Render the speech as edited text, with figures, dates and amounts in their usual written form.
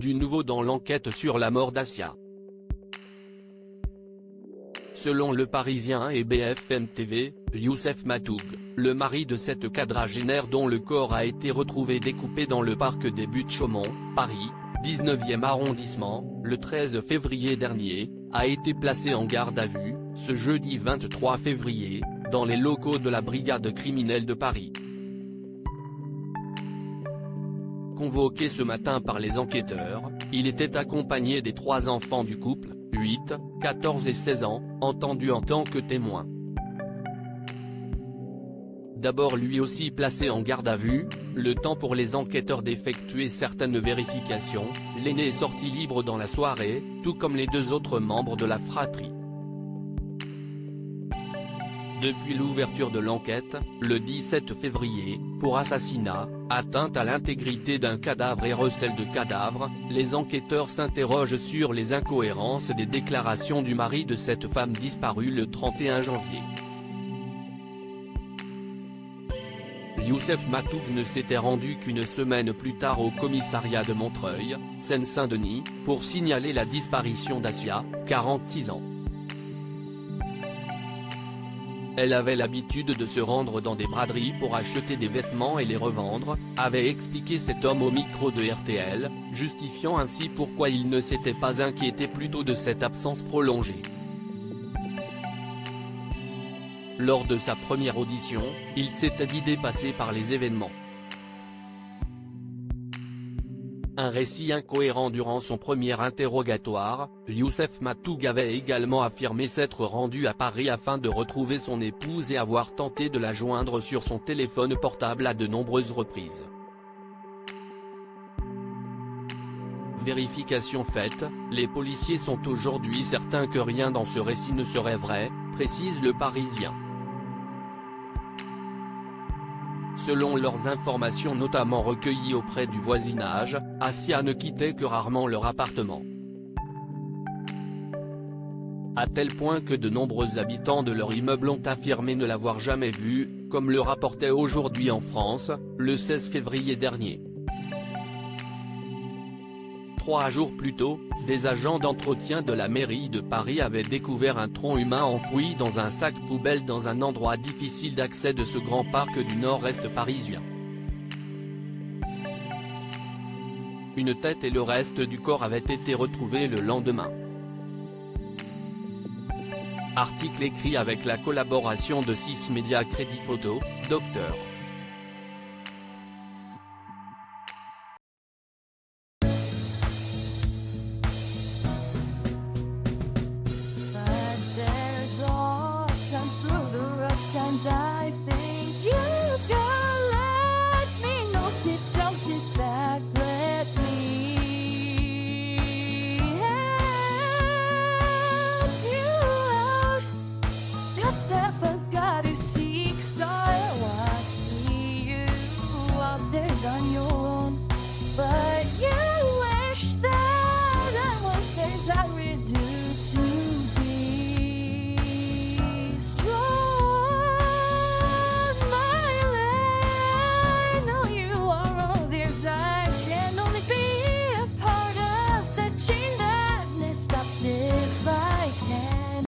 Du nouveau dans l'enquête sur la mort d'Asia. Selon Le Parisien et BFM TV, Youssef Matoug, le mari de cette quadragénaire dont le corps a été retrouvé découpé dans le parc des Buttes-Chaumont, Paris, 19e arrondissement, le 13 février dernier, a été placé en garde à vue, ce jeudi 23 février, dans les locaux de la brigade criminelle de Paris. Convoqué ce matin par les enquêteurs, il était accompagné des 3 enfants du couple, 8, 14 et 16 ans, entendus en tant que témoins. D'abord lui aussi placé en garde à vue, le temps pour les enquêteurs d'effectuer certaines vérifications, l'aîné est sorti libre dans la soirée, tout comme les 2 autres membres de la fratrie. Depuis l'ouverture de l'enquête, le 17 février, pour assassinat, atteinte à l'intégrité d'un cadavre et recel de cadavre, les enquêteurs s'interrogent sur les incohérences des déclarations du mari de cette femme disparue le 31 janvier. Youssef Matoug ne s'était rendu qu'une semaine plus tard au commissariat de Montreuil, Seine-Saint-Denis, pour signaler la disparition d'Asia, 46 ans. Elle avait l'habitude de se rendre dans des braderies pour acheter des vêtements et les revendre, avait expliqué cet homme au micro de RTL, justifiant ainsi pourquoi il ne s'était pas inquiété plus tôt de cette absence prolongée. Lors de sa première audition, il s'était dit dépassé par les événements. Un récit incohérent durant son premier interrogatoire, Youssef Matoug avait également affirmé s'être rendu à Paris afin de retrouver son épouse et avoir tenté de la joindre sur son téléphone portable à de nombreuses reprises. Vérification faite, les policiers sont aujourd'hui certains que rien dans ce récit ne serait vrai, précise Le Parisien. Selon leurs informations notamment recueillies auprès du voisinage, Asia ne quittait que rarement leur appartement. À tel point que de nombreux habitants de leur immeuble ont affirmé ne l'avoir jamais vue, comme le rapportait Aujourd'hui en France, le 16 février dernier. 3 jours plus tôt, des agents d'entretien de la mairie de Paris avaient découvert un tronc humain enfoui dans un sac poubelle dans un endroit difficile d'accès de ce grand parc du nord-est parisien. Une tête et le reste du corps avaient été retrouvés le lendemain. Article écrit avec la collaboration de 6 médias Crédit Photo, Dr.